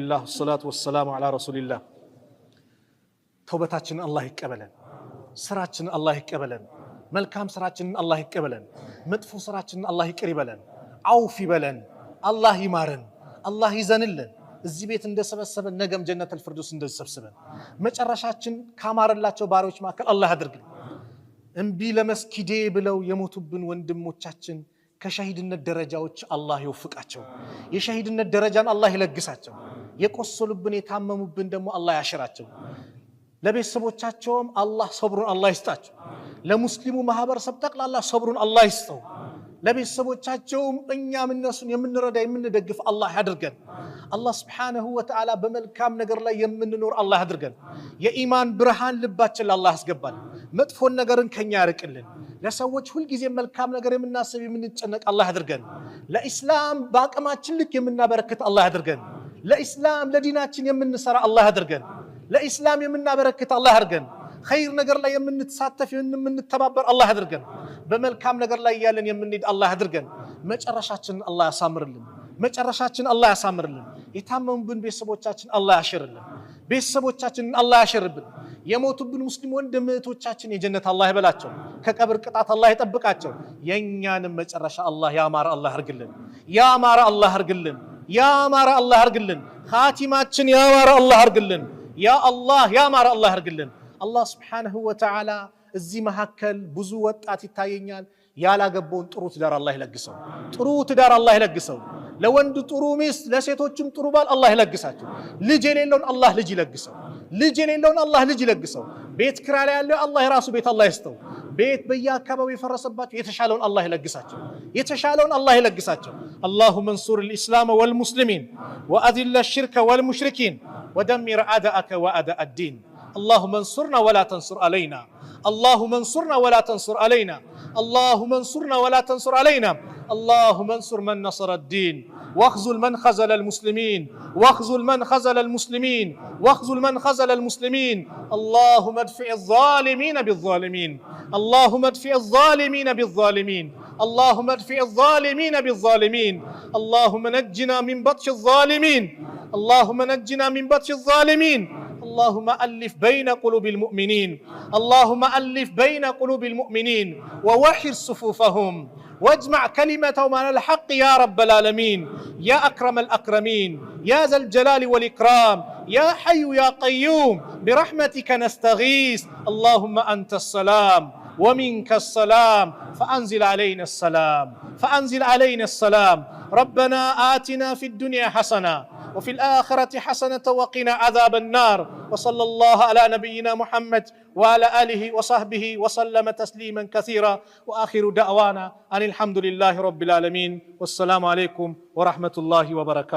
الله والصلاة والسلام على رسول الله توبتاችን الله ይቀበለን ስራችን الله ይቀበለን መልካም ስራችን الله ይቀበለን መጥፎ ስራችን الله ይቅር ይበለን አውፍ ይበለን الله ይማረን الله ይዘንልን እዚህ ቤት እንደሰበሰበን ነገም ጀነተል ፍርዱስ እንደሰብስበን መጨረሻችን ካማረላቸው ባሪዎች መካከል الله ያድርግልን እንቢ ለመስጊዴ ብለው የሞቱብን ወንድሞቻችን ከሸሂድነት ደረጃዎች الله ይወፍቃቸው የሸሂድነት ደረጃን الله ይለግሳቸው የቆሰሉብን የታመሙብን ደግሞ الله ያሽራቸው ለቤተሰቦቻቸውም الله ሰብሩን الله ይስጣቸው ለሙስሊሙ ማህበረሰብ ጠቅላላ ሰብሩን الله ይስጠው ለቤተሰቦቻቸውም እኛም እነሱን የምንረዳ የምንደግፍ الله ያድርገን الله Subhanahu Wa Ta'ala በመልካም ነገር ላይ የምንኖር الله ያድርገን የኢማን ብርሃን ልባችን الله ያስገባል መጥፎን ነገርን ከኛ ያርቅልን ለሰዎች ሁሉ ጊዜ መልካም ነገር የምናስብ የምንጨነቅ الله ያድርገን ለኢስላም ባቀማችን ልክ የምናበረክት الله ያድርገን ለኢስላም ለዲናችን የምንሰራ الله ያድርገን ለኢስላም የምናበረክት الله ያድርገን خير ነገር ላይ የምንተሳተፍ የምንተባበር الله ያድርገን በመልካም ነገር ላይ ያለን የምንሄድ الله ያድርገን መጨረሻችን الله ያሳምርልን መጨረሻችን الله ያሳምርልን የታመሙብን ቤተሰቦቻችን الله ያሽርልን ቤተሰቦቻችን الله ያሽርብን የሞቱብን ሙስሊም ወንድሞቻችን የጀነት الله ይበላቸው ከቀብር ቅጣት الله ይጠብቃቸው የኛንም መጨረሻ الله ያማረ الله ያርግልን ያማረ الله ያርግልን ያማረ الله ያርግልን ኻቲማችን ያማረ الله ያርግልን ያ الله ያማረ الله ያርግልን الله Subhanahu Wa Ta'ala እዚህ መሐከል ብዙ ወጣት ይታየኛል ያላገባውን ጥሩ ትዳር الله ይለግሰው ጥሩ ትዳር الله ይለግሰው ለወንድ ጥሩ ሚስት ለሴቶችም ጥሩ ባል الله ይለግሳቸው ልጅ የሌለውን الله ልጅ ይለግሰው ልጅ የሌለውን الله ልጅ ይለግሰው ቤት ክራይ ላይ ያለው الله የራሱ ቤት الله ይስጠው ቤት በየአካባቢው የፈረሰባቸው የተሻለውን الله ይለግሳቸው የተሻለውን الله ይለግሳቸው اللهم انصر الإسلام والمسلمين وأذل الشرك والمشركين ودمر أعداءك وأعداء الدين اللهم انصرنا ولا تنصر علينا اللهم انصرنا ولا تنصر علينا اللهم انصرنا ولا تنصر علينا اللهم انصر من نصر الدين واخذل من خذل المسلمين واخذل من خذل المسلمين واخذل من خذل المسلمين اللهم ادفع الظالمين بالظالمين اللهم ادفع الظالمين بالظالمين اللهم ادفع الظالمين بالظالمين اللهم نجنا من بطش الظالمين اللهم نجنا من بطش الظالمين اللهم ألف بين قلوب المؤمنين اللهم ألف بين قلوب المؤمنين ووحد صفوفهم واجمع كلمتهم على الحق يا رب العالمين يا أكرم الأكرمين يا ذا الجلال والإكرام يا حي يا قيوم برحمتك نستغيث اللهم أنت السلام ومنك السلام فأنزل علينا السلام فأنزل علينا السلام ربنا آتنا في الدنيا حسنة وفي الآخرة حسنة وقنا عذاب النار وصلى الله على نبينا محمد وعلى آله وصحبه وسلم تسليما كثيرا وآخر دعوانا أن الحمد لله رب العالمين والسلام عليكم ورحمة الله وبركاته